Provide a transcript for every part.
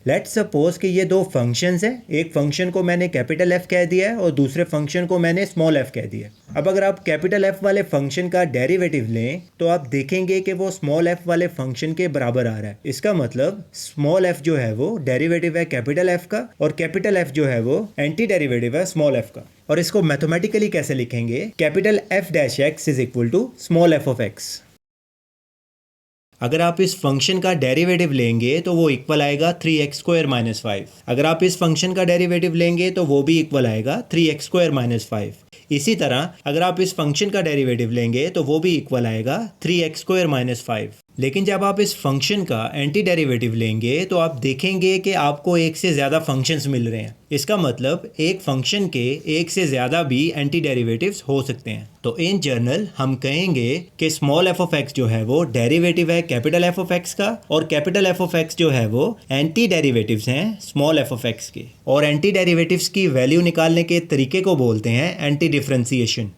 Let's suppose कि ये दो फंक्शंस हैं, एक फंक्शन को मैंने कैपिटल एफ कह दिया है और दूसरे फंक्शन को मैंने स्मॉल एफ कह दिया है। अब अगर आप कैपिटल एफ वाले फंक्शन का डेरिवेटिव लें तो आप देखेंगे कि वो स्मॉल एफ वाले फंक्शन के बराबर आ रहा है। इसका मतलब स्मॉल एफ जो है वो डेरिवेटिव है कैपिटल एफ का और कैपिटल एफ जो है वो एंटी डेरिवेटिव है स्मॉल एफ का। और इसको मैथमेटिकली कैसे लिखेंगे? Capital F dash X is equal to small F of X. अगर आप इस फंक्शन का डेरिवेटिव लेंगे तो वो इक्वल आएगा 3x² - 5। अगर आप इस फंक्शन का डेरिवेटिव लेंगे तो वो भी इक्वल आएगा 3x² - 5। इसी तरह अगर आप इस फंक्शन का डेरिवेटिव लेंगे तो वो भी इक्वल आएगा 3x² - 5। लेकिन जब आप इस फंक्शन का एंटी डेरिवेटिव लेंगे तो आप देखेंगे कि आपको एक से ज़्यादा फंक्शंस मिल रहे हैं। इसका मतलब एक फंक्शन के एक से ज़्यादा भी एंटी डेरिवेटिव्स हो सकते हैं। तो इन जनरल हम कहेंगे कि स्मॉल एफ ऑफ एक्स जो है वो डेरिवेटिव है कैपिटल एफ ऑफ एक्स का और कैपिटल एफ ऑफ एक्स जो है वो एंटी डेरिवेटिव्स हैं स्मॉल एफ ऑफ एक्स के। और एंटी डेरिवेटिव्स की वैल्यू निकालने के तरीके को बोलते हैं anti differentiation.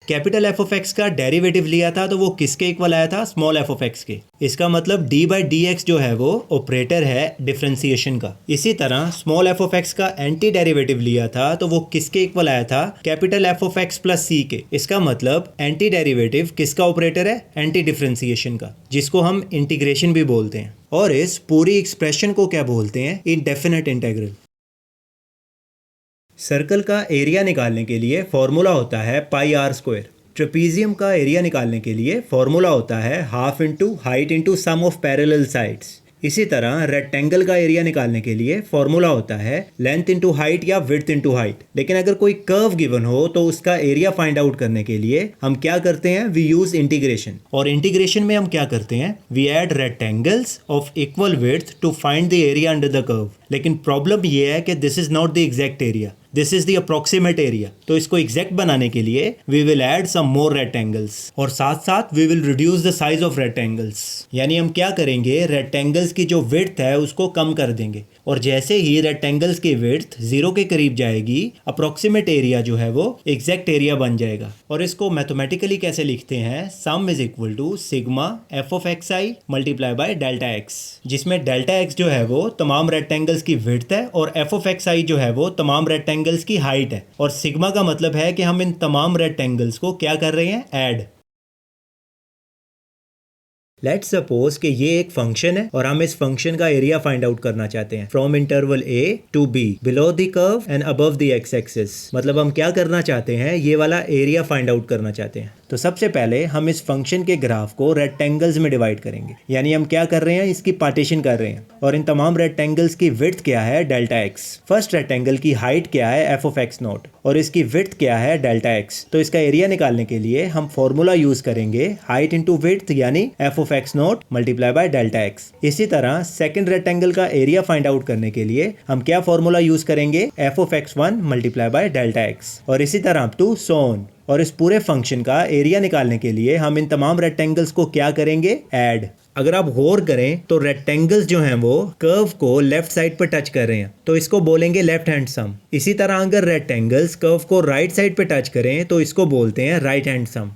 Capital f of x का डेरिवेटिव लिया था तो वो किसके इक्वल आया था? स्मॉल एफ ऑफ एक्स के। इसका मतलब डी बाई डी एक्स जो है वो ऑपरेटर है डिफरेंशिएशन का। इसी तरह स्मॉल एफ ऑफ एक्स का एंटी डेरिवेटिव लिया था तो वो किसके इक्वल आया था? Capital f of x plus c के। इसका मतलब एंटी डेरिवेटिव किसका ऑपरेटर है? एंटी डिफरेंशिएशन का, जिसको हम इंटीग्रेशन भी बोलते हैं। और इस पूरी एक्सप्रेशन को क्या बोलते हैं? Indefinite integral. सर्कल का एरिया निकालने के लिए फॉर्मूला होता है πr²। ट्रेपीजियम का एरिया निकालने के लिए फॉर्मूला होता है half into height into sum of parallel sides. इसी तरह रेक्टेंगल का एरिया निकालने के लिए फॉर्मूला होता है लेंथ इंटू हाइट या विड्थ इंटू हाइट। लेकिन अगर कोई कर्व गिवन हो तो उसका एरिया फाइंड आउट करने के लिए हम क्या करते हैं? We use integration. और इंटीग्रेशन में हम क्या करते हैं? We add rectangles of equal width to find the area under the curve. लेकिन प्रॉब्लम ये है कि this is not the exact area, this is the approximate area. तो इसको एग्जैक्ट बनाने के लिए we will add some more rectangles और साथ साथ we will reduce the size of rectangles. यानी हम क्या करेंगे? रेक्टेंगल्स की जो विड्थ है उसको कम कर देंगे और जैसे ही रेक्टेंगल्स की विड्थ 0 के करीब जाएगी अप्रोक्सीमेट एरिया जो है वो एग्जैक्ट एरिया बन जाएगा। और इसको मैथमेटिकली कैसे लिखते हैं? Sum is equal to sigma F of X I multiply by delta X, जिसमें डेल्टा एक्स जो है वो तमाम रेक्टेंगल्स की विड्थ है और एफ ऑफ एक्स आई जो है वो तमाम रेक्टेंगल्स की हाइट है। और सिग्मा का मतलब है कि हम इन तमाम रेक्टेंगल्स को क्या कर रहे हैं? ऐड। लेट्स सपोज कि ये एक फंक्शन है और हम इस फंक्शन का एरिया फाइंड आउट करना चाहते हैं from interval a to b below the curve and above the X axis. मतलब हम क्या करना चाहते हैं? ये वाला एरिया फाइंड आउट करना चाहते हैं। तो सबसे पहले हम इस फंक्शन के ग्राफ को रेक्टेंगल्स में डिवाइड करेंगे। यानी हम क्या कर रहे हैं? इसकी पार्टीशन कर रहे हैं। और इन तमाम रेक्टेंगल्स की विड्थ क्या है? Delta x. फर्स्ट रेक्टेंगल की हाइट क्या है? F of x not. और इसकी विड्थ क्या है? Delta x. तो इसका एरिया निकालने के लिए हम फॉर्मूला यूज करेंगे हाइट इंटू विड्थ यानी F of x not multiply by delta x. इसी तरह सेकंड रेक्टेंगल का एरिया फाइंड आउट करने के लिए हम क्या फॉर्मूला यूज करेंगे? F of x one multiply by delta x. और इसी तरह अप टू सो ऑन। और इस पूरे फंक्शन का एरिया निकालने के लिए हम इन तमाम रेक्टेंगल्स को क्या करेंगे? ऐड। अगर आप गौर करें तो रेक्टेंगल्स जो हैं वो कर्व को लेफ्ट साइड पर टच कर रहे हैं तो इसको बोलेंगे लेफ्ट हैंड सम। इसी तरह अगर रेक्टेंगल्स कर्व को राइट साइड पे टच करें तो इसको बोलते हैं राइट हैंड सम।